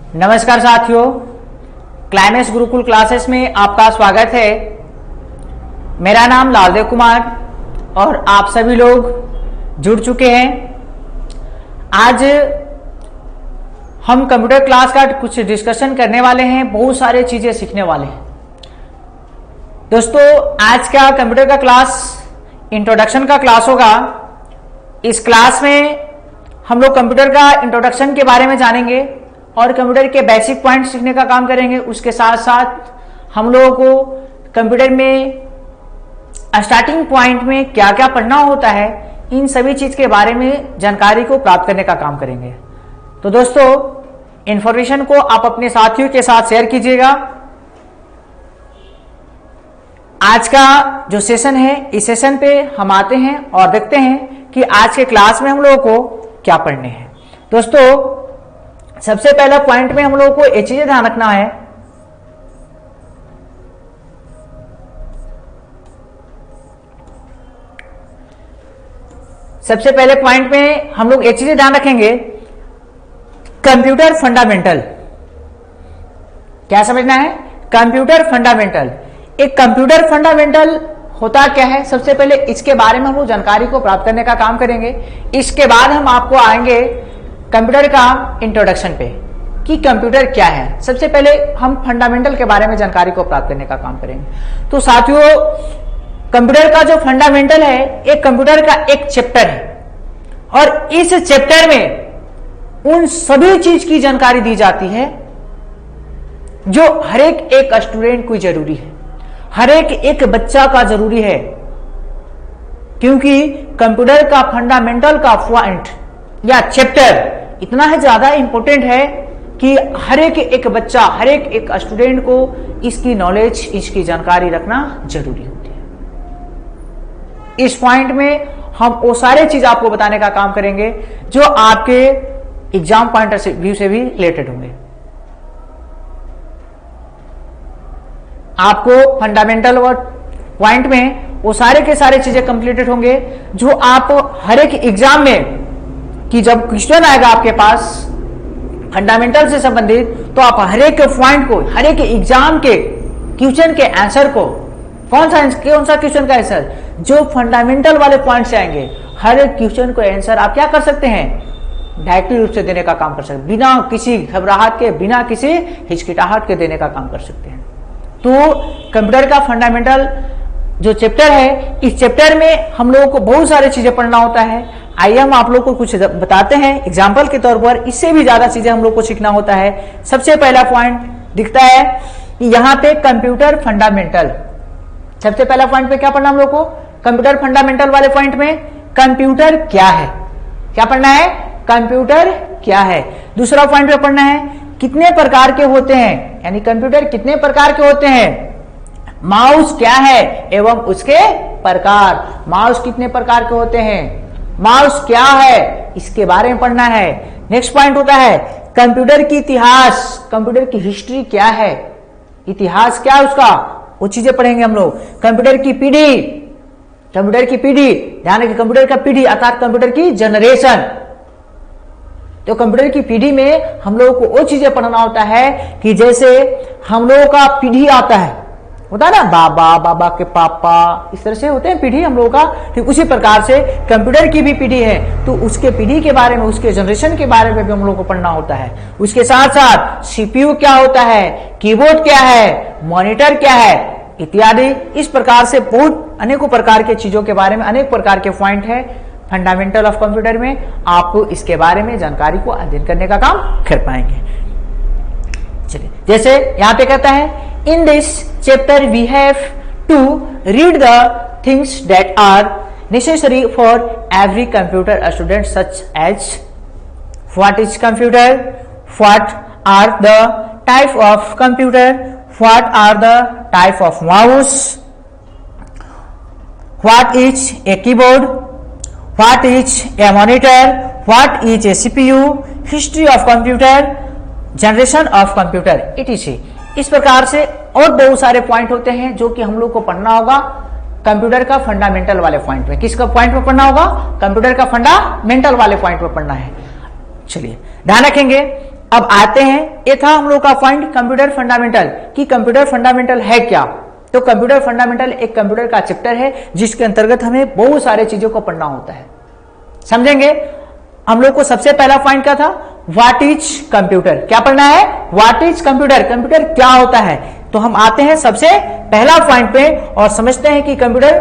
नमस्कार साथियों, climax Gurukul classes में आपका स्वागत है। मेरा नाम लालदेव कुमार और आप सभी लोग जुड़ चुके हैं। आज हम कंप्यूटर क्लास का कुछ डिस्कशन करने वाले हैं, बहुत सारे चीजें सीखने वाले हैं। दोस्तों, आज का कंप्यूटर का क्लास इंट्रोडक्शन का क्लास होगा। इस क्लास में हम लोग कंप्यूटर का इंट्रोडक्शन के बारे में जानेंगे और कंप्यूटर के बेसिक पॉइंट सीखने का काम करेंगे। उसके साथ साथ हम लोगों को कंप्यूटर में स्टार्टिंग पॉइंट में क्या क्या पढ़ना होता है, इन सभी चीज के बारे में जानकारी को प्राप्त करने का काम करेंगे। तो दोस्तों, इंफॉर्मेशन को आप अपने साथियों के साथ शेयर कीजिएगा। आज का जो सेशन है, इस सेशन पे हम आते हैं और देखते हैं कि आज के क्लास में हम लोगों को क्या पढ़ने हैं। दोस्तों, सबसे पहला पॉइंट में हम लोगों को ये चीजें ध्यान रखना है। सबसे पहले पॉइंट में हम लोग ये चीजें ध्यान रखेंगे, कंप्यूटर फंडामेंटल। क्या समझना है? Computer fundamental. एक कंप्यूटर फंडामेंटल होता क्या है, सबसे पहले इसके बारे में हम लोग जानकारी को प्राप्त करने का काम करेंगे। इसके बाद हम आपको आएंगे कंप्यूटर का इंट्रोडक्शन पे कि कंप्यूटर क्या है। सबसे पहले हम फंडामेंटल के बारे में जानकारी को प्राप्त करने का काम करेंगे। तो साथियों, कंप्यूटर का जो फंडामेंटल है, एक कंप्यूटर का एक चैप्टर है और इस चैप्टर में उन सभी चीज की जानकारी दी जाती है जो हर एक स्टूडेंट को जरूरी है, हर एक बच्चा का जरूरी है। क्योंकि कंप्यूटर का फंडामेंटल का पॉइंट या चैप्टर इतना है ज्यादा इंपॉर्टेंट है कि हर एक बच्चा, हर एक स्टूडेंट को इसकी नॉलेज, इसकी जानकारी रखना जरूरी होती है। इस पॉइंट में हम वो सारे चीज आपको बताने का काम करेंगे जो आपके एग्जाम पॉइंट ऑफ व्यू से भी रिलेटेड होंगे। आपको फंडामेंटल और पॉइंट में वो सारे के सारे चीजें कंप्लीटेड होंगे जो आप हर एक एग्जाम में, कि जब क्वेश्चन आएगा आपके पास फंडामेंटल से संबंधित, तो आप हर एक पॉइंट को, हर एक एग्जाम के क्वेश्चन के आंसर को, कौन सा क्वेश्चन का आंसर जो फंडामेंटल वाले पॉइंट से आएंगे, हर एक क्वेश्चन को आंसर आप क्या कर सकते हैं, डायरेक्टली रूप से देने का काम कर सकते हैं, बिना किसी घबराहट के, बिना किसी हिचकिटाहट के देने का काम कर सकते हैं। तो कंप्यूटर का फंडामेंटल जो चैप्टर है, इस चैप्टर में हम लोगों को बहुत सारी चीजें पढ़ना होता है। आइए हम आप लोग को कुछ बताते हैं एग्जाम्पल के तौर पर। इससे भी ज्यादा चीजें हम लोग को सीखना होता है। सबसे पहला पॉइंट दिखता है कि यहाँ पे कंप्यूटर फंडामेंटल। सबसे पहला पॉइंट पे क्या पढ़ना हम लोग को? कंप्यूटर फंडामेंटल वाले पॉइंट में कंप्यूटर क्या है, क्या पढ़ना है? कंप्यूटर क्या है। दूसरा पॉइंट पे पढ़ना है कितने प्रकार के होते हैं, यानी कंप्यूटर कितने प्रकार के होते हैं। माउस क्या है एवं उसके प्रकार, माउस कितने प्रकार के होते हैं, माउस क्या है, इसके बारे में पढ़ना है। नेक्स्ट पॉइंट होता है कंप्यूटर की इतिहास, कंप्यूटर की हिस्ट्री क्या है, इतिहास क्या है उसका, वो चीजें पढ़ेंगे हम लोग। कंप्यूटर की पीढ़ी, कंप्यूटर की पीढ़ी, ध्यान रखिए, कंप्यूटर का पीढ़ी अर्थात कंप्यूटर की जनरेशन। तो कंप्यूटर की पीढ़ी में हम लोगों को वो चीजें पढ़ना होता है कि जैसे हम लोगों का पीढ़ी आता है, होता है ना, बाबा, बाबा के पापा, इस तरह से होते हैं पीढ़ी हम लोगों का। ठीक उसी प्रकार से कंप्यूटर की भी पीढ़ी है, तो उसके पीढ़ी के बारे में, उसके जनरेशन के बारे में भी हम लोगों को पढ़ना होता है। उसके साथ साथ सीपीयू क्या होता है, कीबोर्ड क्या है, मॉनिटर क्या है, इत्यादि। इस प्रकार से बहुत अनेकों प्रकार के चीजों के बारे में, अनेक प्रकार के पॉइंट है फंडामेंटल ऑफ कंप्यूटर में। आपको इसके बारे में जानकारी को अध्ययन करने का काम कर पाएंगे। चलिए, जैसे यहाँ पे कहता है in this chapter we have to read the things that are necessary for every computer student, such as what is computer, what are the type of computer, what are the type of mouse, what is a keyboard, what is a monitor, what is a CPU, history of computer, generation of computer, etc. इस प्रकार से और बहुत सारे point होते हैं जो कि हम लोग को पढ़ना होगा कंप्यूटर का फंडामेंटल वाले पॉइंट में। किसका पॉइंट में पढ़ना होगा? कंप्यूटर का फंडामेंटल वाले पॉइंट में पढ़ना है। चलिए ध्यान रखेंगे अब आते हैं, ये था हम लोग का पॉइंट कंप्यूटर फंडामेंटल, कि कंप्यूटर फंडामेंटल है क्या। तो कंप्यूटर फंडामेंटल एक कंप्यूटर का चैप्टर है जिसके अंतर्गत हमें बहुत सारे चीजों को पढ़ना होता है। समझेंगे, हम लोग को सबसे पहला पॉइंट क्या था, व्हाट इज कंप्यूटर, क्या पढ़ना है, व्हाट इज कंप्यूटर, कंप्यूटर क्या होता है। तो हम आते हैं सबसे पहला पॉइंट पे और समझते हैं कि कंप्यूटर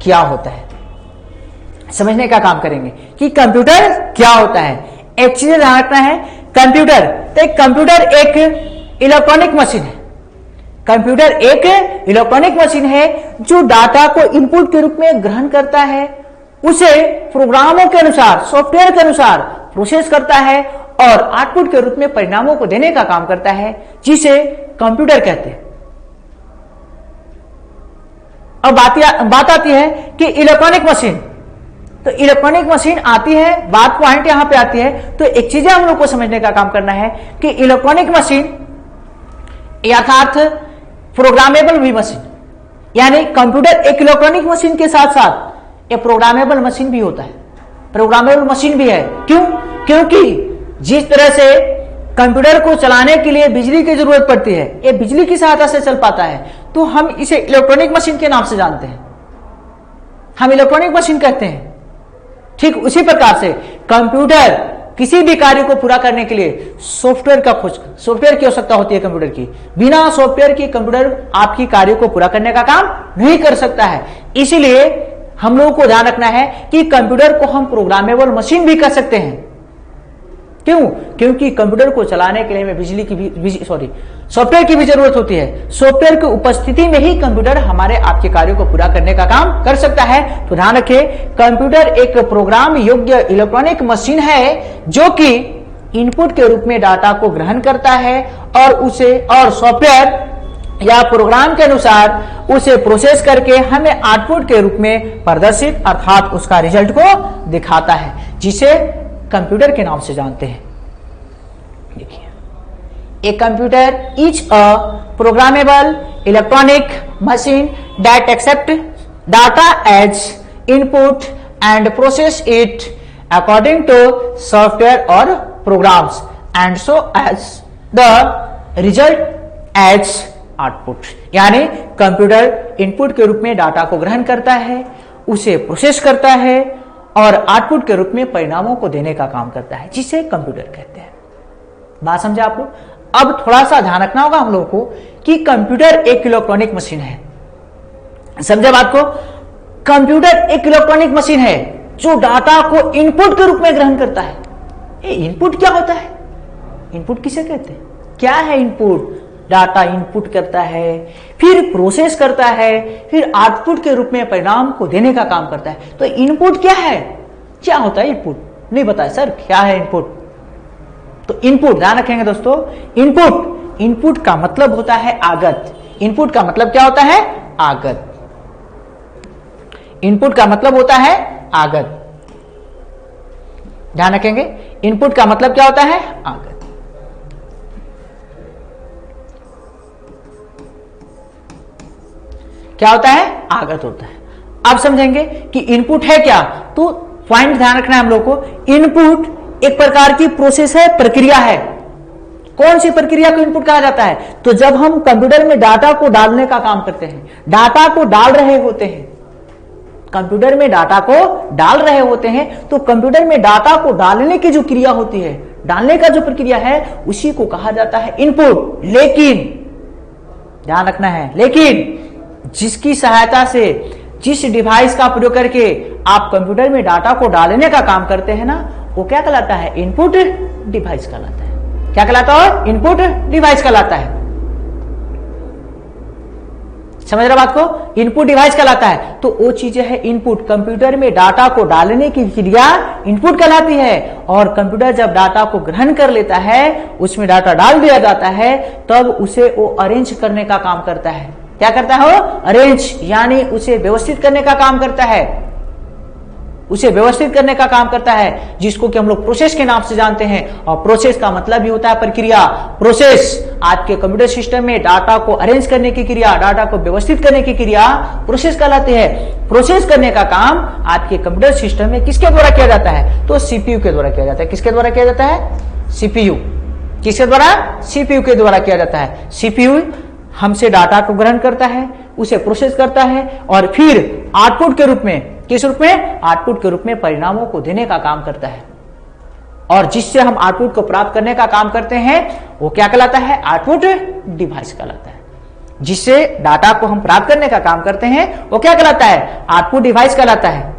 क्या होता है। समझने का काम करेंगे कि कंप्यूटर क्या होता है। एक चीज ध्यान रखना है, कंप्यूटर, तो एक कंप्यूटर एक इलेक्ट्रॉनिक मशीन है। कंप्यूटर एक इलेक्ट्रॉनिक मशीन है जो डाटा को इनपुट के रूप में ग्रहण करता है, उसे प्रोग्रामों के अनुसार, सॉफ्टवेयर के अनुसार प्रोसेस करता है और आउटपुट के रूप में परिणामों को देने का काम करता है, जिसे कंप्यूटर कहते हैं। अब बात आती है कि इलेक्ट्रॉनिक मशीन, तो इलेक्ट्रॉनिक मशीन आती है, बात पॉइंट यहां पे आती है। तो एक चीजें हम लोग को समझने का काम करना है कि इलेक्ट्रॉनिक मशीन यथार्थ प्रोग्रामेबल भी मशीन, यानी कंप्यूटर एक इलेक्ट्रॉनिक मशीन के साथ साथ एक प्रोग्रामेबल मशीन भी होता है, प्रोग्रामेबल मशीन भी है। क्यों? क्योंकि जिस तरह से कंप्यूटर को चलाने के लिए बिजली की जरूरत पड़ती है, ये बिजली की सहायता से चल पाता है, तो हम इसे इलेक्ट्रॉनिक मशीन के नाम से जानते हैं, हम इलेक्ट्रॉनिक मशीन कहते हैं। ठीक उसी प्रकार से कंप्यूटर किसी भी कार्य को पूरा करने के लिए सॉफ्टवेयर की आवश्यकता होती है कंप्यूटर की। बिना सॉफ्टवेयर के कंप्यूटर आपकी कार्य को पूरा करने का काम नहीं कर सकता है। इसीलिए हम लोगों को ध्यान रखना है कि कंप्यूटर को हम प्रोग्रामेबल मशीन भी कह सकते हैं। क्यों? क्योंकि कंप्यूटर को चलाने के लिए हमें सॉफ्टवेयर की भी जरूरत होती है। सॉफ्टवेयर की उपस्थिति में ही कंप्यूटर हमारे आपके कार्यों को पूरा करने का काम कर सकता है। तो ध्यान रखिए, कंप्यूटर एक प्रोग्राम योग्य इलेक्ट्रॉनिक मशीन है जो कि इनपुट के रूप में डाटा को ग्रहण करता है और सॉफ्टवेयर या प्रोग्राम के अनुसार उसे प्रोसेस करके हमें आउटपुट के रूप में प्रदर्शित अर्थात उसका रिजल्ट को दिखाता है, जिसे कंप्यूटर के नाम से जानते हैं। देखिए, a computer is a programmable electronic machine that accept data as input and process it according to software और programs and so as the result as output. यानी कंप्यूटर इनपुट के रूप में डाटा को ग्रहण करता है, उसे प्रोसेस करता है और आउटपुट के रूप में परिणामों को देने का काम करता है, जिसे कंप्यूटर कहते हैं। बात समझे आप लोग? अब थोड़ा सा ध्यान रखना होगा हम लोगों को कि कंप्यूटर एक इलेक्ट्रॉनिक मशीन है। समझे बात को? कंप्यूटर एक इलेक्ट्रॉनिक मशीन है जो डाटा को इनपुट के रूप में ग्रहण करता है। इनपुट क्या होता है? इनपुट किसे कहते हैं? क्या है इनपुट? डाटा इनपुट करता है, फिर प्रोसेस करता है, फिर आउटपुट के रूप में परिणाम को देने का काम करता है। तो इनपुट क्या है? क्या होता है इनपुट? नहीं बताया सर, क्या है इनपुट? तो इनपुट ध्यान रखेंगे दोस्तों, इनपुट का मतलब होता है आगत। इनपुट का मतलब क्या होता है? आगत। इनपुट का मतलब होता है आगत। ध्यान रखेंगे, इनपुट का मतलब क्या होता है? आगत। क्या होता है? आगत होता है। अब समझेंगे कि इनपुट है क्या। तो पॉइंट ध्यान रखना है हम लोग को, इनपुट एक प्रकार की प्रोसेस है, प्रक्रिया है। कौन सी प्रक्रिया को इनपुट कहा जाता है? तो जब हम कंप्यूटर में डाटा को डालने का काम करते हैं, डाटा को डाल रहे होते हैं, कंप्यूटर में डाटा को डाल रहे होते हैं, तो कंप्यूटर में डाटा को डालने की जो क्रिया होती है, डालने का जो प्रक्रिया है, उसी को कहा जाता है इनपुट। लेकिन ध्यान रखना है, लेकिन जिसकी सहायता से, जिस डिवाइस का प्रयोग करके आप कंप्यूटर में डाटा को डालने का काम करते हैं ना, वो क्या कहलाता है? इनपुट डिवाइस कहलाता है। क्या कहलाता है? इनपुट डिवाइस कहलाता है। समझ रहे बात को? इनपुट डिवाइस कहलाता है। तो वो चीजें है इनपुट। कंप्यूटर में डाटा को डालने की क्रिया इनपुट कहलाती है, और कंप्यूटर जब डाटा को ग्रहण कर लेता है, उसमें डाटा डाल दिया जाता है, तब उसे वो अरेंज करने का काम करता है। क्या करता है वो? अरेंज, यानी उसे व्यवस्थित करने का काम करता है। उसे व्यवस्थित करने का काम करता है, जिसको कि हम लोग प्रोसेस के नाम से जानते हैं। और प्रोसेस का मतलब भी होता है प्रक्रिया। प्रोसेस आपके कंप्यूटर सिस्टम में डाटा को अरेंज करने की क्रिया, डाटा को व्यवस्थित करने की क्रिया प्रोसेस कहलाती है। प्रोसेस करने का काम आपके कंप्यूटर सिस्टम में किसके द्वारा किया जाता है? तो सीपीयू के द्वारा किया जाता है। किसके द्वारा किया जाता है? सीपीयू। किसके द्वारा? सीपीयू के द्वारा किया जाता है। सीपीयू हमसे डाटा को ग्रहण करता है, उसे प्रोसेस करता है और फिर आउटपुट के रूप में, किस रूप में? आउटपुट के रूप में परिणामों को देने का काम करता है। और जिससे हम आउटपुट को प्राप्त करने का काम करते हैं वो क्या कहलाता है? आउटपुट डिवाइस कहलाता है। जिससे डाटा को हम प्राप्त करने का काम करते हैं वो क्या कहलाता है? आउटपुट डिवाइस कहलाता है।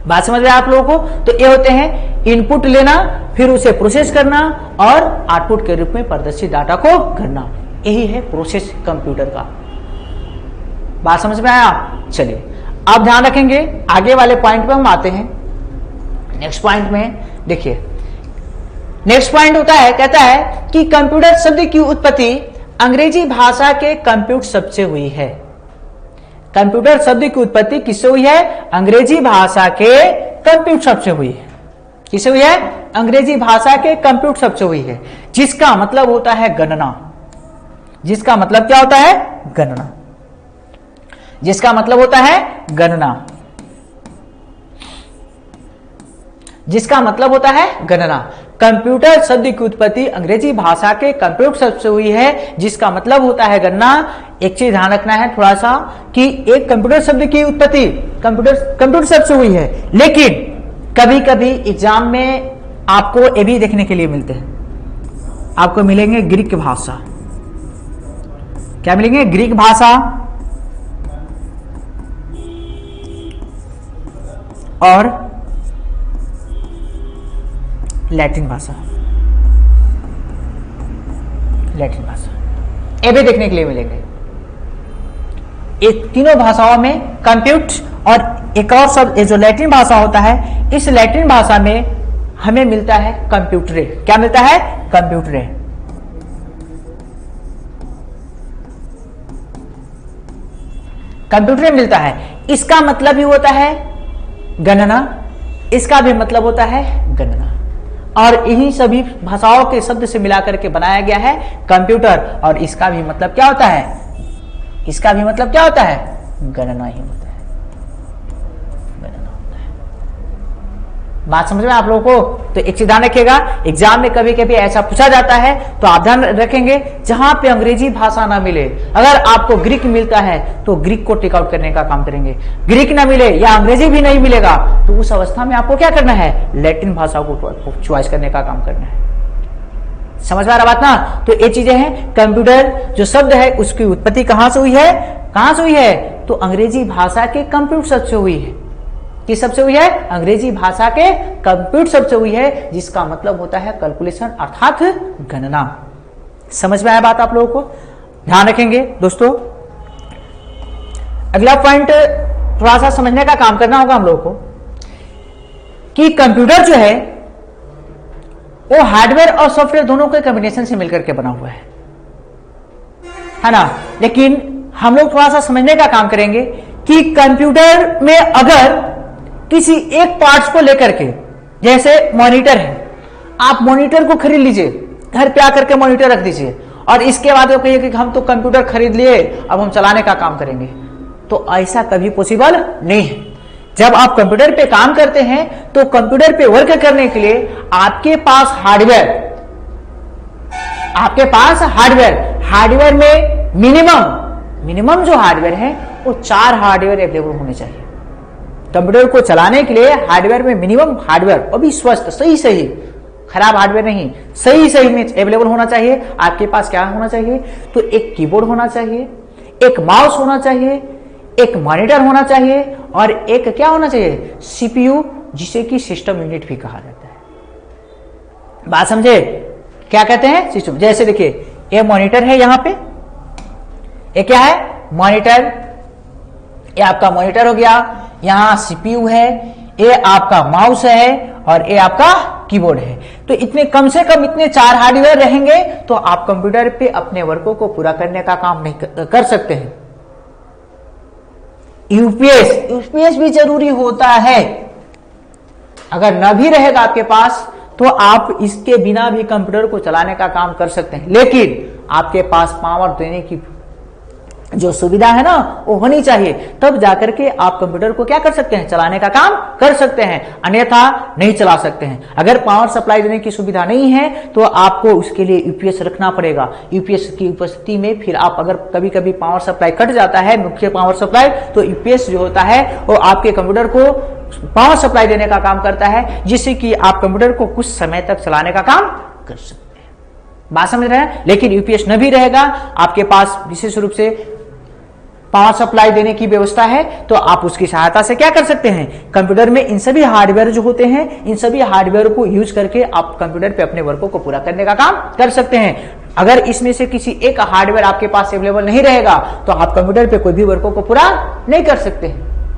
बात समझ रहे हैं आप लोगों को? तो ये होते हैं इनपुट लेना, फिर उसे प्रोसेस करना और आउटपुट के रूप में प्रदर्शित डाटा को करना। यही है प्रोसेस कंप्यूटर का। बात समझ में आया? चलिए अब ध्यान रखेंगे, आगे वाले पॉइंट पे हम आते हैं। नेक्स्ट पॉइंट में देखिए, नेक्स्ट पॉइंट होता है, कहता है कि कंप्यूटर शब्द की उत्पत्ति अंग्रेजी भाषा के कंप्यूट शब्द से हुई है। कंप्यूटर शब्द की उत्पत्ति किससे हुई है? अंग्रेजी भाषा के कंप्यूट शब्द से हुई है। किससे हुई है? अंग्रेजी भाषा के कंप्यूट शब्द से हुई है, जिसका मतलब होता है गणना। जिसका मतलब क्या होता है? गणना। जिसका मतलब होता है गणना। जिसका मतलब होता है गणना। कंप्यूटर शब्द की उत्पत्ति अंग्रेजी भाषा के कंप्यूटर शब्द से हुई है, जिसका मतलब होता है गणना। एक चीज ध्यान रखना है थोड़ा सा कि एक कंप्यूटर शब्द की उत्पत्ति कंप्यूटर शब्द से हुई है, लेकिन कभी कभी एग्जाम में आपको ये भी देखने के लिए मिलते हैं, आपको मिलेंगे ग्रीक भाषा। क्या मिलेंगे? ग्रीक भाषा और लैटिन भाषा। लैटिन भाषा ये भी देखने के लिए मिलेंगे। ये तीनों भाषाओं में कंप्यूट और एक और शब्द जो लैटिन भाषा होता है, इस लैटिन भाषा में हमें मिलता है कंप्यूटरे। क्या मिलता है? कंप्यूटरे। कंप्यूटरे मिलता है। इसका मतलब ही होता है गणना, इसका भी मतलब होता है गणना, और इन्हीं सभी भाषाओं के शब्द से मिलाकर के बनाया गया है कंप्यूटर। और इसका भी मतलब क्या होता है? इसका भी मतलब क्या होता है? गणना ही होता है। गणना होता है। बात समझ में आप लोगों को? तो एक चीज ध्यान रखिएगा, एग्जाम में कभी कभी ऐसा पूछा जाता है तो आप ध्यान रखेंगे जहां पे अंग्रेजी भाषा ना मिले, अगर आपको ग्रीक मिलता है तो ग्रीक को टेक आउट करने का काम करेंगे। ग्रीक ना मिले या अंग्रेजी भी नहीं मिलेगा तो उस अवस्था में आपको क्या करना है? लैटिन भाषा को चॉइस करने का काम करना है। समझ में आ रहा बात ना? तो ये चीजें हैं। कंप्यूटर जो शब्द है उसकी उत्पत्ति कहां से हुई है? कहां से हुई है? तो अंग्रेजी भाषा के कंप्यूटर शब्द से हुई है। किस शब्द से हुई है? अंग्रेजी भाषा के कंप्यूटर शब्द से हुई है, जिसका मतलब होता है कैलकुलेशन अर्थात गणना। समझ में आया बात आप लोगों को? ध्यान रखेंगे दोस्तों। अगला पॉइंट थोड़ा सा समझने का काम करना होगा हम लोगों को कि कंप्यूटर जो है वो हार्डवेयर और सॉफ्टवेयर दोनों के कॉम्बिनेशन से मिलकर के बना हुआ है ना। लेकिन हम लोग थोड़ा सा समझने का काम करेंगे कि कंप्यूटर में अगर किसी एक पार्ट्स को लेकर के, जैसे मॉनिटर है, आप मॉनिटर को खरीद लीजिए, घर पे आकर के मॉनिटर रख दीजिए और इसके बाद आप कहिए कि हम तो कंप्यूटर खरीद लिए, अब हम चलाने का काम करेंगे, तो ऐसा कभी पॉसिबल नहीं है। जब आप कंप्यूटर पे काम करते हैं तो कंप्यूटर पे वर्क करने के लिए आपके पास हार्डवेयर में मिनिमम जो हार्डवेयर है वो 4 हार्डवेयर अवेलेबल होने चाहिए। कंप्यूटर को चलाने के लिए हार्डवेयर में मिनिमम हार्डवेयर, वो भी स्वस्थ, सही खराब हार्डवेयर नहीं, सही में अवेलेबल होना चाहिए। आपके पास क्या होना चाहिए? तो एक कीबोर्ड होना चाहिए, एक माउस होना चाहिए, एक मॉनिटर होना चाहिए और एक क्या होना चाहिए? सीपीयू, जिसे कि सिस्टम यूनिट भी कहा जाता है। बात समझे? क्या कहते हैं? सिस्टम। जैसे देखिए ये मॉनिटर है, यहां पे ये क्या है? मॉनिटर। ये आपका मॉनिटर हो गया, यहां सीपीयू है, ये आपका माउस है और ये आपका कीबोर्ड है। तो इतने कम से कम इतने 4 हार्डवेयर रहेंगे तो आप कंप्यूटर पे अपने वर्कों को पूरा करने का काम नहीं कर सकते हैं। यूपीएस भी जरूरी होता है। अगर न भी रहेगा आपके पास तो आप इसके बिना भी कंप्यूटर को चलाने का काम कर सकते हैं, लेकिन आपके पास पावर देने की जो सुविधा है ना वो होनी चाहिए, तब जाकर के आप कंप्यूटर को क्या कर सकते हैं, चलाने का काम कर सकते हैं, अन्यथा नहीं चला सकते हैं। अगर पावर सप्लाई देने की सुविधा नहीं है तो आपको उसके लिए यूपीएस रखना पड़ेगा। यूपीएस की उपस्थिति में फिर आप अगर कभी कभी पावर सप्लाई कट जाता है, मुख्य पावर सप्लाई, तो यूपीएस जो होता है वो आपके कंप्यूटर को पावर सप्लाई देने का काम करता है, जिससे कि आप कंप्यूटर को कुछ समय तक चलाने का काम कर सकते हैं। बात समझ रहे हैं। लेकिन यूपीएस न भी रहेगा, आपके पास विशेष रूप से पावर सप्लाई देने की व्यवस्था है, तो आप उसकी सहायता से क्या कर सकते हैं, कंप्यूटर में इन सभी हार्डवेयर जो होते हैं, इन सभी हार्डवेयर को यूज करके आप कंप्यूटर पे अपने वर्कों को पूरा करने का काम कर सकते हैं। अगर इसमें से किसी एक हार्डवेयर आपके पास अवेलेबल नहीं रहेगा तो आप कंप्यूटर पे कोई भी वर्कों को पूरा नहीं कर सकते।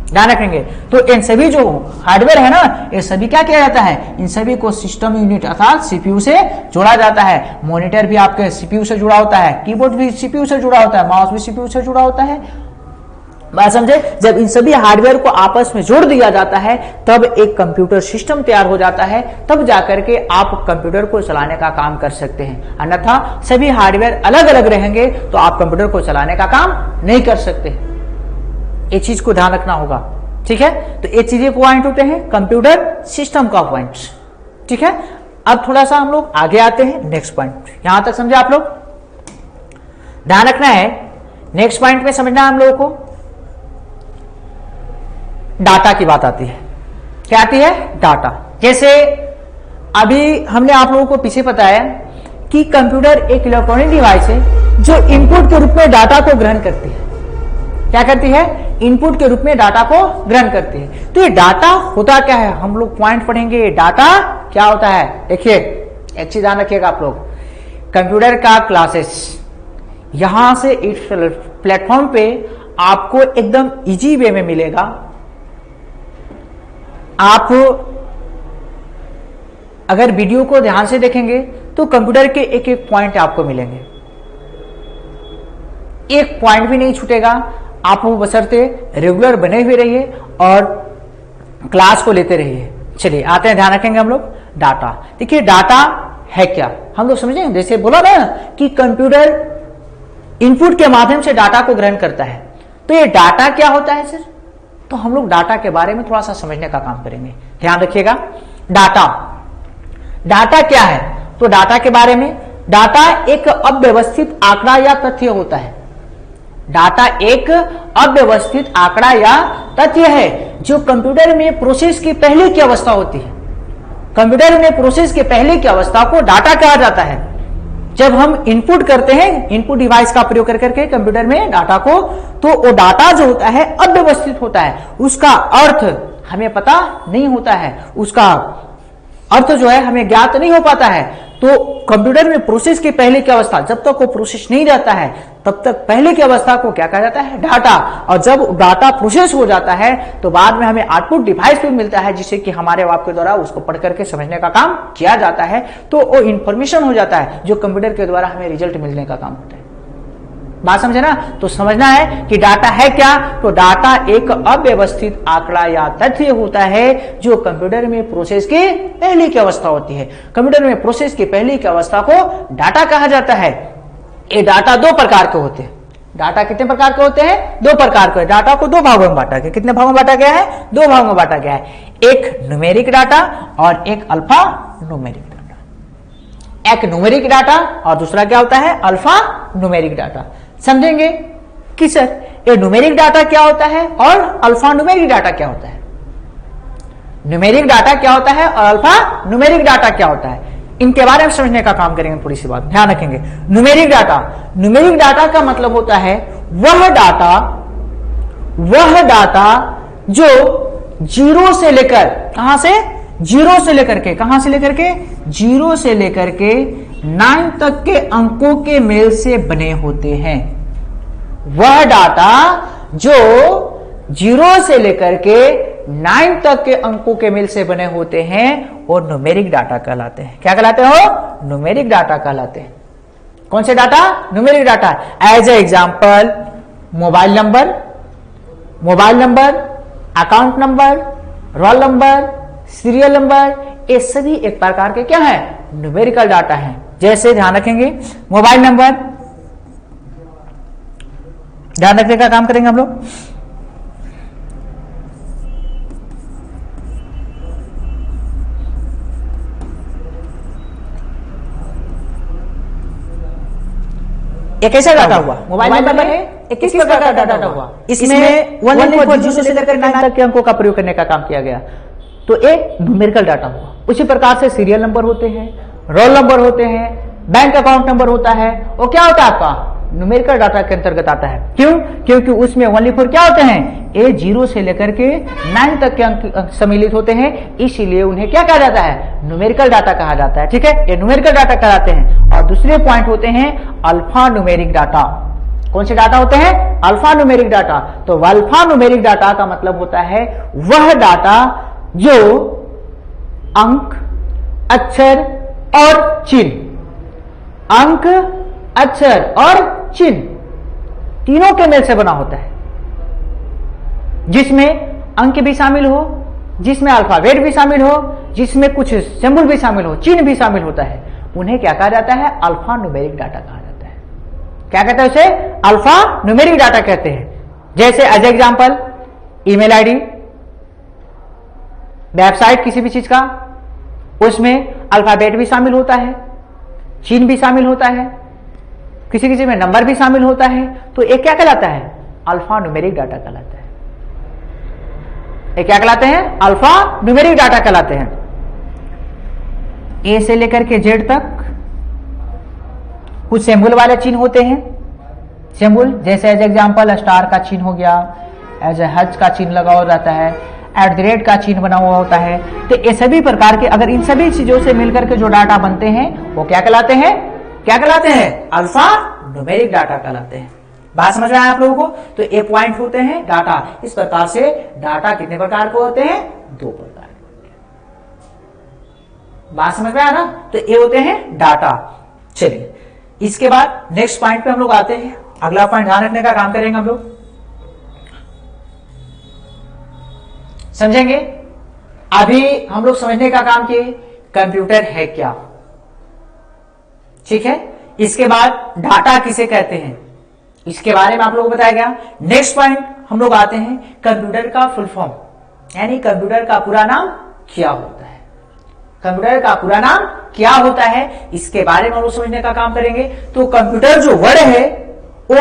ध्यान रखेंगे। तो इन सभी जो हार्डवेयर है ना, ये सभी क्या किया जाता है, इन सभी को सिस्टम यूनिट अर्थात सीपीयू से जोड़ा जाता है। मॉनिटर भी आपके सीपीयू से जुड़ा होता है, कीबोर्ड भी सीपीयू से जुड़ा होता है, माउस भी सीपीयू से जुड़ा होता है। बात समझे। जब इन सभी हार्डवेयर को आपस में जोड़ दिया जाता है तब एक कंप्यूटर सिस्टम तैयार हो जाता है, तब जाकर के आप कंप्यूटर को चलाने का काम कर सकते हैं। अन्यथा सभी हार्डवेयर अलग अलग रहेंगे तो आप कंप्यूटर को चलाने का काम नहीं कर सकते। ये चीज को ध्यान रखना होगा, ठीक है। तो ये चीजें पॉइंट होते हैं कंप्यूटर सिस्टम का पॉइंट्स, ठीक है। अब थोड़ा सा हम लोग आगे आते हैं नेक्स्ट पॉइंट। यहां तक समझे आप लोग, ध्यान रखना है। नेक्स्ट पॉइंट में समझना है हम लोगों को, डाटा की बात आती है। क्या आती है, डाटा। जैसे अभी हमने आप लोगों को पीछे बताया कि कंप्यूटर एक इलेक्ट्रॉनिक डिवाइस है जो इनपुट के रूप में डाटा को ग्रहण करती है। क्या करती है, इनपुट के रूप में डाटा को ग्रहण करती है। तो ये डाटा होता क्या है, हम लोग पॉइंट पढ़ेंगे। डाटा क्या होता है, देखिए एक चीज ध्यान रखिएगा आप लोग, कंप्यूटर का क्लासेस यहां से इस प्लेटफॉर्म पे आपको एकदम इजी वे में मिलेगा। आप अगर वीडियो को ध्यान से देखेंगे तो कंप्यूटर के एक एक पॉइंट आपको मिलेंगे, एक पॉइंट भी नहीं छूटेगा। आप वो बशर्ते रेगुलर बने हुए रहिए और क्लास को लेते रहिए। चलिए आते हैं, ध्यान रखेंगे हम लोग डाटा। देखिए डाटा है क्या, हम लोग समझेंगे। जैसे बोला ना कि कंप्यूटर इनपुट के माध्यम से डाटा को ग्रहण करता है, तो ये डाटा क्या होता है सर, तो हम लोग डाटा के बारे में थोड़ा सा समझने का काम करेंगे। ध्यान रखिएगा, डाटा, डाटा क्या है, तो डाटा के बारे में, डाटा एक अव्यवस्थित आंकड़ा या तथ्य होता है। डाटा एक अव्यवस्थित आंकड़ा या तथ्य है जो कंप्यूटर में प्रोसेस की पहले की अवस्था होती है। कंप्यूटर में प्रोसेस के पहले की अवस्था को डाटा कहा जाता है। जब हम इनपुट करते हैं, इनपुट डिवाइस का प्रयोग कर करके कंप्यूटर में डाटा को, तो वो डाटा जो होता है अव्यवस्थित होता है। उसका अर्थ हमें पता नहीं होता है, उसका अर्थ जो है हमें ज्ञात नहीं हो पाता है। तो कंप्यूटर में प्रोसेस की पहले की अवस्था, जब तक वो प्रोसेस नहीं रहता है तब तक पहले की अवस्था को क्या कहा जाता है, डाटा। और जब डाटा प्रोसेस हो जाता है तो बाद में हमें आउटपुट डिवाइस भी मिलता है, जिससे कि हमारे आपके द्वारा उसको पढ़ करके समझने का काम किया जाता है। तो वो इंफॉर्मेशन हो जाता है जो कंप्यूटर के द्वारा हमें रिजल्ट मिलने का काम होता है। बात समझे ना। तो समझना है कि डाटा है क्या, तो डाटा एक अव्यवस्थित आंकड़ा या तथ्य होता है जो कंप्यूटर में प्रोसेस की पहले की अवस्था होती है। कंप्यूटर में प्रोसेस की पहले की अवस्था को डाटा कहा जाता है। ये डाटा दो प्रकार के होते हैं। डाटा कितने प्रकार के होते हैं, दो प्रकार के। डाटा को दो भागों में बांटा गया। कितने भागों में बांटा गया है, दो भागों में बांटा गया है। एक न्यूमेरिक डाटा और एक अल्फा न्यूमेरिक डाटा। एक न्यूमेरिक डाटा और दूसरा क्या होता है, अल्फा न्यूमेरिक डाटा। समझेंगे कि सर ये न्यूमेरिक डाटा क्या होता है और अल्फा न्यूमेरिक डाटा क्या होता है। न्यूमेरिक डाटा क्या होता है और अल्फा न्यूमेरिक डाटा क्या होता है, इनके बारे में समझने का काम करेंगे। थोड़ी सी बात ध्यान रखेंगे। न्यूमेरिक डाटा, न्यूमेरिक डाटा का मतलब होता है वह डाटा जो जीरो से लेकर, कहां से, जीरो से लेकर के, कहां से लेकर के, जीरो से लेकर के 9 तक के अंकों के मेल से बने होते हैं। वह डाटा जो 0 से लेकर के 9 तक के अंकों के मेल से बने होते हैं वो न्यूमेरिक डाटा कहलाते हैं। क्या कहलाते हो, न्यूमेरिक डाटा कहलाते हैं। कौन से data, numeric data. As a example mobile number, account number, roll number, serial number, ये सभी एक प्रकार के क्या है, न्यूमेरिकल डाटा है। जैसे ध्यान रखेंगे मोबाइल नंबर, ध्यान रखने का काम करेंगे हम लोग। ये कैसा डाटा हुआ? मोबाइल नंबर में 21 प्रकार का डाटा हुआ। इसमें 1 से लेकर 9 तक के अंकों का प्रयोग करने का काम किया गया। तो एक न्यूमेरिकल डाटा हुआ। उसी प्रकार से सीरियल नंबर होते हैं, रोल नंबर होते हैं, बैंक अकाउंट नंबर होता है, और क्या होता है आपका न्यूमेरिकल डाटा के अंतर्गत आता है। क्यों? क्योंकि उसमें ओनली फॉर क्या होते हैं, A0 से लेकर के 9 तक के अंक सम्मिलित होते हैं, इसीलिए उन्हें क्या कहा जाता है, न्यूमेरिकल डाटा कहा जाता है। ठीक है, ये न्यूमेरिकल डाटा कहलाते हैं। और दूसरे पॉइंट होते हैं अल्फा न्यूमेरिक डाटा। कौन से डाटा होते हैं? Alpha numeric data. तो अल्फा न्यूमेरिक डाटा का मतलब होता है वह डाटा जो अंक, अक्षर और चिन्ह, अंक, अक्षर और चिन्ह तीनों के मेल से बना होता है, जिसमें अंक भी शामिल हो, जिसमें अल्फाबेट भी शामिल हो, जिसमें कुछ सिंबल भी शामिल हो, चिन्ह भी शामिल होता है। उन्हें क्या कहा जाता है? अल्फा न्यूमेरिक डाटा कहा जाता है। क्या कहते हैं उसे? अल्फा न्यूमेरिक डाटा कहते हैं। जैसे as example email ID, website किसी भी चीज का, उसमें अल्फाबेट भी शामिल होता है, चिन्ह भी शामिल होता है, किसी किसी में नंबर भी शामिल होता है। तो ये क्या कहलाता है? अल्फा न्यूमेरिक डाटा कहलाता है। ये क्या कहलाते हैं? अल्फा न्यूमेरिक डाटा कहलाते हैं। ए से लेकर के जेड तक कुछ सिंबल वाले चिन्ह होते हैं। सिंबल जैसे एज एग्जांपल स्टार का चिन्ह हो गया, एज ए हज का चिन्ह लगा हो जाता है, @ का चिन्ह बना हुआ होता है। तो ये सभी प्रकार के, अगर इन सभी चीजों से मिलकर के जो डाटा बनते हैं वो क्या कहलाते हैं? क्या कहलाते हैं? अल्फा न्यूमेरिक डाटा कहलाते हैं। बात समझ में आया आप लोगों को? तो ये पॉइंट होते हैं डाटा। इस प्रकार से डाटा कितने प्रकार के होते हैं? 2 प्रकार के होते हैं। बात समझ में आया ना? तो ये होते हैं डाटा। चलिए, इसके बाद नेक्स्ट पॉइंट पे हम लोग आते हैं। अगला पॉइंट ध्यान रखने का काम करेंगे हम लोग, समझेंगे। अभी हम लोग समझने का काम किए कंप्यूटर है क्या, ठीक है। इसके बाद डाटा किसे कहते हैं, इसके बारे में आप लोगों को बताया गया। नेक्स्ट पॉइंट हम लोग आते हैं कंप्यूटर का फुल फॉर्म, यानी कंप्यूटर का पूरा नाम क्या होता है। कंप्यूटर का पूरा नाम क्या होता है, इसके बारे में हम लोग समझने का काम करेंगे। तो कंप्यूटर जो वर्ड है वो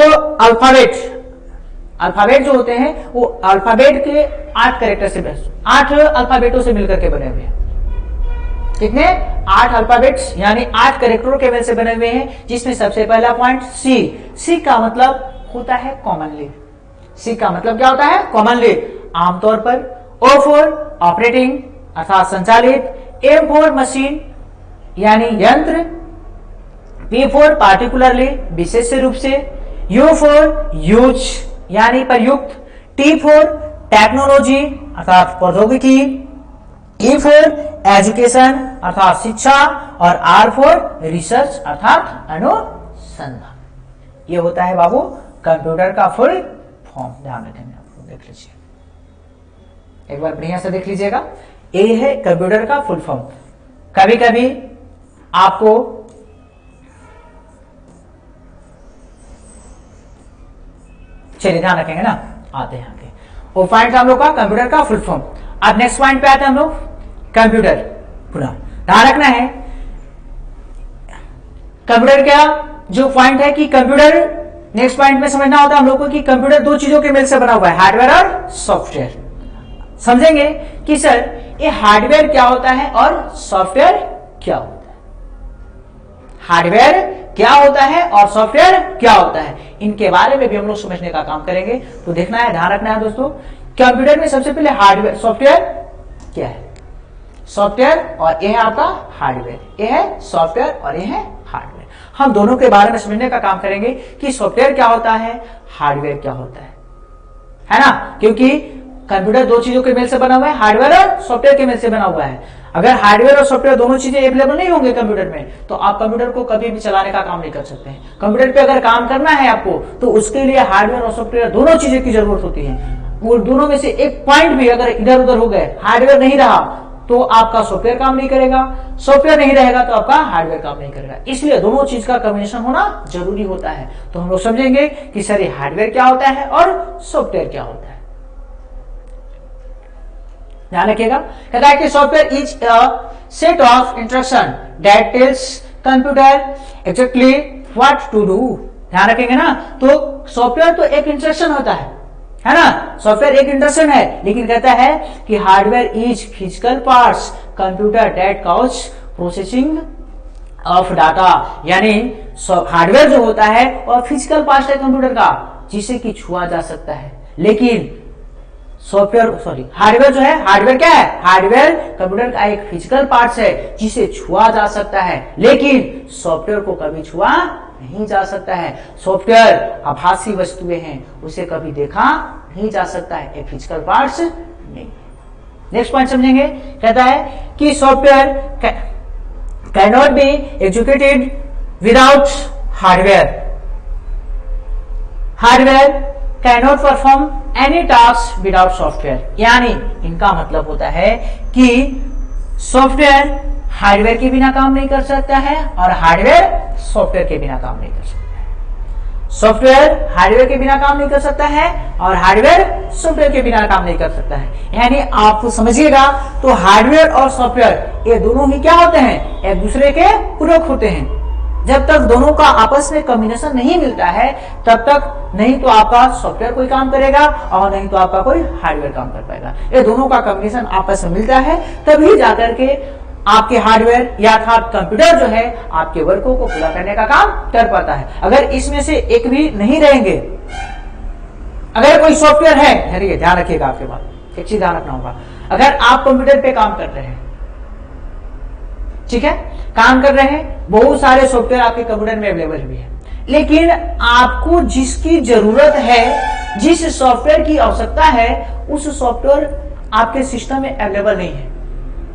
अल्फाबेट जो होते हैं वो अल्फाबेट के 8 कैरेक्टर से, 8 अल्फाबेटों से मिलकर के बने हुए हैं। कितने? 8 अल्फाबेट्स यानी 8 कैरेक्टरों के मेल से बने हुए हैं। जिसमें सबसे पहला पॉइंट सी। सी का मतलब होता है कॉमनली। सी का मतलब क्या होता है? कॉमनली। आमतौर पर O फॉर ऑपरेटिंग अर्थात संचालित, M फॉर मशीन यानी यंत्र, P फॉर पार्टिकुलरली विशेष रूप से, U फॉर यूज यानी प्रयुक्त, T फॉर टेक्नोलॉजी अर्थात प्रौद्योगिकी, E फॉर एजुकेशन अर्थात शिक्षा, और R फॉर रिसर्च अर्थात अनुसंधान। ये होता है बाबू कंप्यूटर का फुल फॉर्म। ध्यान रखेंगे आप लोग, देख लीजिए एक बार बढ़िया से देख लीजिएगा। ये है कंप्यूटर का फुल फॉर्म। कभी कभी आपको चलिए ध्यान रखेंगे ना, आते हैं आगे। वो पॉइंट हम लोग का कंप्यूटर का फुल फॉर्म। अब नेक्स्ट पॉइंट पे आते हैं हम लोग, कंप्यूटर पूरा ध्यान रखना है। कंप्यूटर क्या जो पॉइंट है कि कंप्यूटर, नेक्स्ट पॉइंट में समझना होता है हम लोग को कि कंप्यूटर 2 चीजों के मेल से बना हुआ है, हार्डवेयर और सॉफ्टवेयर। समझेंगे कि सर ये हार्डवेयर क्या होता है और सॉफ्टवेयर क्या होता है। हार्डवेयर क्या होता है और सॉफ्टवेयर क्या होता है, इनके बारे में भी हम लोग समझने का काम करेंगे। तो देखना है, ध्यान रखना है दोस्तों। कंप्यूटर में सबसे पहले हार्डवेयर, सॉफ्टवेयर क्या है, सॉफ्टवेयर, और ये है आपका हार्डवेयर। ये है सॉफ्टवेयर और ये है हार्डवेयर। हम दोनों के बारे में समझने का काम करेंगे कि सॉफ्टवेयर क्या होता है, हार्डवेयर क्या होता है ना। क्योंकि कंप्यूटर 2 चीजों के मेल से बना हुआ है, हार्डवेयर और सॉफ्टवेयर के मेल से बना हुआ है। अगर हार्डवेयर और सॉफ्टवेयर दोनों चीजें अवेलेबल नहीं होंगे कंप्यूटर में, तो आप कंप्यूटर को कभी भी चलाने का काम नहीं कर सकते हैं। कंप्यूटर पे अगर काम करना है आपको, तो उसके लिए हार्डवेयर और सॉफ्टवेयर दोनों चीजें की जरूरत होती है। वो दोनों में से एक पॉइंट भी अगर इधर उधर हो गए, हार्डवेयर नहीं रहा, तो आपका सॉफ्टवेयर काम नहीं करेगा, सॉफ्टवेयर नहीं रहेगा तो आपका हार्डवेयर काम नहीं करेगा। इसलिए दोनों चीज का कॉम्बिनेशन होना जरूरी होता है। तो हम लोग समझेंगे कि सर ये हार्डवेयर क्या होता है और सॉफ्टवेयर क्या होता है। ध्यान रखिएगा, कहता है कि software is a set of instruction that tells computer exactly what to do. ध्यान रखेंगे ना, तो सॉफ्टवेयर तो एक इंस्ट्रक्शन होता है ना, सॉफ्टवेयर एक इंस्ट्रक्शन है, लेकिन कहता है कि hardware is physical parts computer that cause processing of data. यानी हार्डवेयर जो होता है और फिजिकल पार्ट है कंप्यूटर का, जिसे कि छुआ जा सकता है, लेकिन सॉफ्टवेयर हार्डवेयर जो है, हार्डवेयर क्या है, हार्डवेयर कंप्यूटर का एक फिजिकल पार्ट है जिसे छुआ जा सकता है, लेकिन सॉफ्टवेयर को कभी छुआ नहीं जा सकता है। सॉफ्टवेयर आभासी वस्तुएं हैं, उसे कभी देखा नहीं जा सकता है, एक फिजिकल पार्ट्स नहीं। नेक्स्ट पॉइंट समझेंगे, कहता है कि software can not be executed without hardware. Hardware can not perform any task without software. यानी इनका मतलब होता है कि सॉफ्टवेयर हार्डवेयर के बिना काम नहीं कर सकता है और हार्डवेयर सॉफ्टवेयर के बिना काम नहीं कर सकता है। सॉफ्टवेयर हार्डवेयर के बिना काम नहीं कर सकता है और हार्डवेयर सॉफ्टवेयर के बिना काम नहीं कर सकता है। यानी आप समझिएगा, तो हार्डवेयर और सॉफ्टवेयर ये दोनों ही क्या होते हैं, एक दूसरे के पूरक होते हैं। जब तक दोनों का आपस में कॉम्बिनेशन नहीं मिलता है, तब तक नहीं तो आपका सॉफ्टवेयर कोई काम करेगा और नहीं तो आपका कोई हार्डवेयर काम कर पाएगा। ये दोनों का कॉम्बिनेशन आपस में मिलता है, तभी जाकर के आपके हार्डवेयर या कंप्यूटर जो है आपके वर्कों को पूरा करने का काम कर पाता है। अगर इसमें से एक भी नहीं रहेंगे, अगर कोई सॉफ्टवेयर है, ध्यान रखिएगा, आपके पास एक चीज ध्यान रखना होगा, अगर आप कंप्यूटर पे काम कर रहे हैं, ठीक है, काम कर रहे हैं, बहुत सारे सॉफ्टवेयर आपके कंप्यूटर में अवेलेबल भी है, लेकिन आपको जिसकी जरूरत है, जिस सॉफ्टवेयर की आवश्यकता है, उस सॉफ्टवेयर आपके सिस्टम में अवेलेबल नहीं है,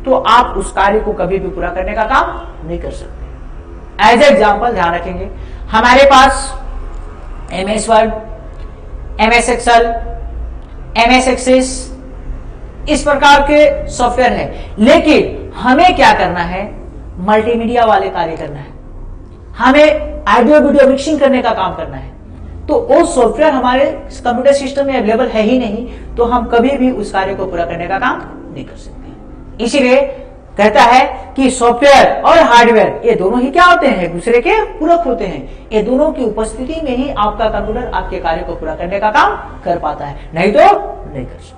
तो आप उस कार्य को कभी भी पूरा करने का काम नहीं कर सकते। एज एग्जाम्पल ध्यान रखेंगे, हमारे पास MS Word, MS Excel, MS Access इस प्रकार के सॉफ्टवेयर है, लेकिन हमें क्या करना है, मल्टीमीडिया वाले कार्य करना है, हमें ऑडियो वीडियो मिक्सिंग करने का काम करना है, तो वो सॉफ्टवेयर हमारे कंप्यूटर सिस्टम में अवेलेबल है ही नहीं, तो हम कभी भी उस कार्य को पूरा करने का काम नहीं कर सकते। इसीलिए कहता है कि सॉफ्टवेयर और हार्डवेयर ये दोनों ही क्या होते हैं, एक दूसरे के पूरक होते हैं। ये दोनों की उपस्थिति में ही आपका कंप्यूटर आपके कार्य को पूरा करने का काम कर पाता है, नहीं तो नहीं कर सकता।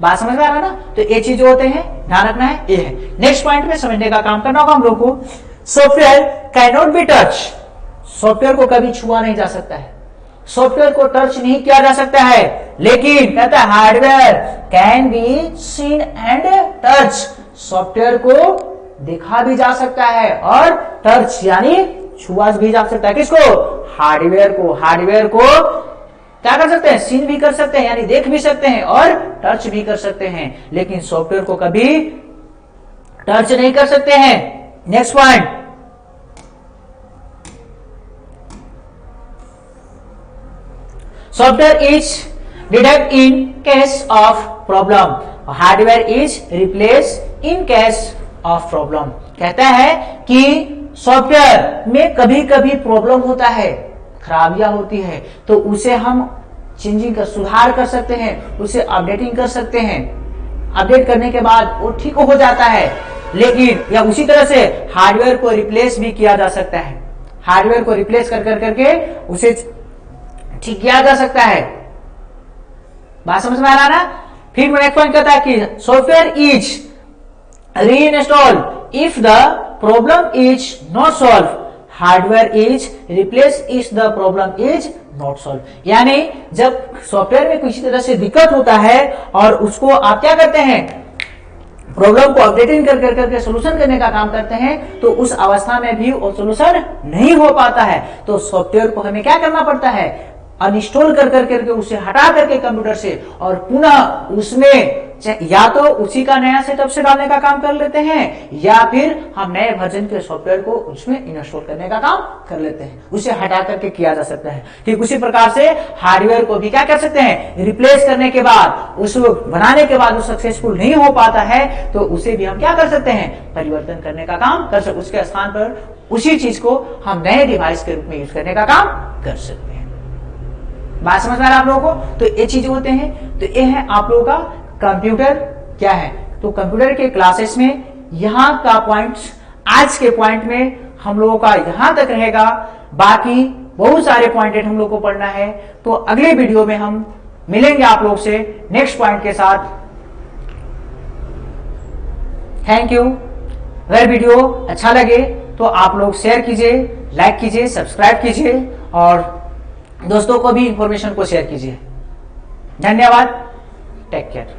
बात समझ में आ रहा ना, तो ये चीज जो होते हैं ध्यान रखना है, ये है। नेक्स्ट पॉइंट में समझने का काम करना होगा हम लोग को, software can not be touch. Software को कभी छुआ नहीं जा सकता है, सॉफ्टवेयर को टच नहीं किया जा सकता है, लेकिन कहता है hardware can be seen and touch. Software को देखा भी जा सकता है और टच यानी छुआ भी जा सकता है। किसको, हार्डवेयर को। हार्डवेयर को क्या कर सकते हैं, सीन भी कर सकते हैं, यानी देख भी सकते हैं और टच भी कर सकते हैं, लेकिन सॉफ्टवेयर को कभी टच नहीं कर सकते हैं। Next point, software is deduct in case of problem, hardware is replace in case of problem. कहता है कि सॉफ्टवेयर में कभी कभी प्रॉब्लम होता है, खराबियां होती है, तो उसे हम चेंजिंग कर सुधार कर सकते हैं, उसे अपडेटिंग कर सकते हैं, अपडेट करने के बाद वो ठीक हो जाता है। लेकिन या उसी तरह से हार्डवेयर को रिप्लेस भी किया जा सकता है, हार्डवेयर को रिप्लेस कर करके उसे ठीक किया जा सकता है। बात समझ में आ रहा ना। फिर नेक्स्ट पॉइंट कहता है कि software is reinstall if the problem is not solve, hardware is replace if the problem is not solve. यानी जब सॉफ्टवेयर में किसी तरह से दिक्कत होता है और उसको आप क्या करते हैं, प्रॉब्लम को अपडेटिंग कर करके सोल्यूशन करने का काम करते हैं, तो उस अवस्था में भी वो सोल्यूशन नहीं हो पाता है, तो सॉफ्टवेयर को हमें क्या करना पड़ता है, अनइंस्टॉल कर करके उसे हटा करके कंप्यूटर से और पुनः उसमें या तो उसी का नया सेटअप से डालने का काम कर लेते हैं, या फिर हम नए वर्जन के सॉफ्टवेयर को उसमें इंस्टॉल करने का काम कर लेते हैं। उसे हटा करके किया जा सकता है। ठीक उसी प्रकार से हार्डवेयर को भी क्या कर सकते हैं, रिप्लेस करने के बाद, उस बनाने के बाद वो सक्सेसफुल नहीं हो पाता है तो उसे भी हम क्या कर सकते हैं, परिवर्तन करने का काम कर सकते, उसके स्थान पर उसी चीज को हम नए डिवाइस के रूप में यूज करने का काम कर सकते हैं। बात समझ में आ रहा है आप लोगों को? तो ये चीजें होते हैं। तो ये है आप लोगों का कंप्यूटर क्या है। तो कंप्यूटर के क्लासेस में यहां का पॉइंट्स, आज के पॉइंट में हम लोगों का यहां तक रहेगा। बाकी बहुत सारे पॉइंट हम लोग को पढ़ना है। तो अगले वीडियो में हम मिलेंगे आप लोग से नेक्स्ट पॉइंट के साथ। Thank you. अगर वीडियो अच्छा लगे तो आप लोग शेयर कीजिए, लाइक कीजिए, सब्सक्राइब कीजिए और दोस्तों को भी इंफॉर्मेशन को शेयर कीजिए। धन्यवाद। Take care.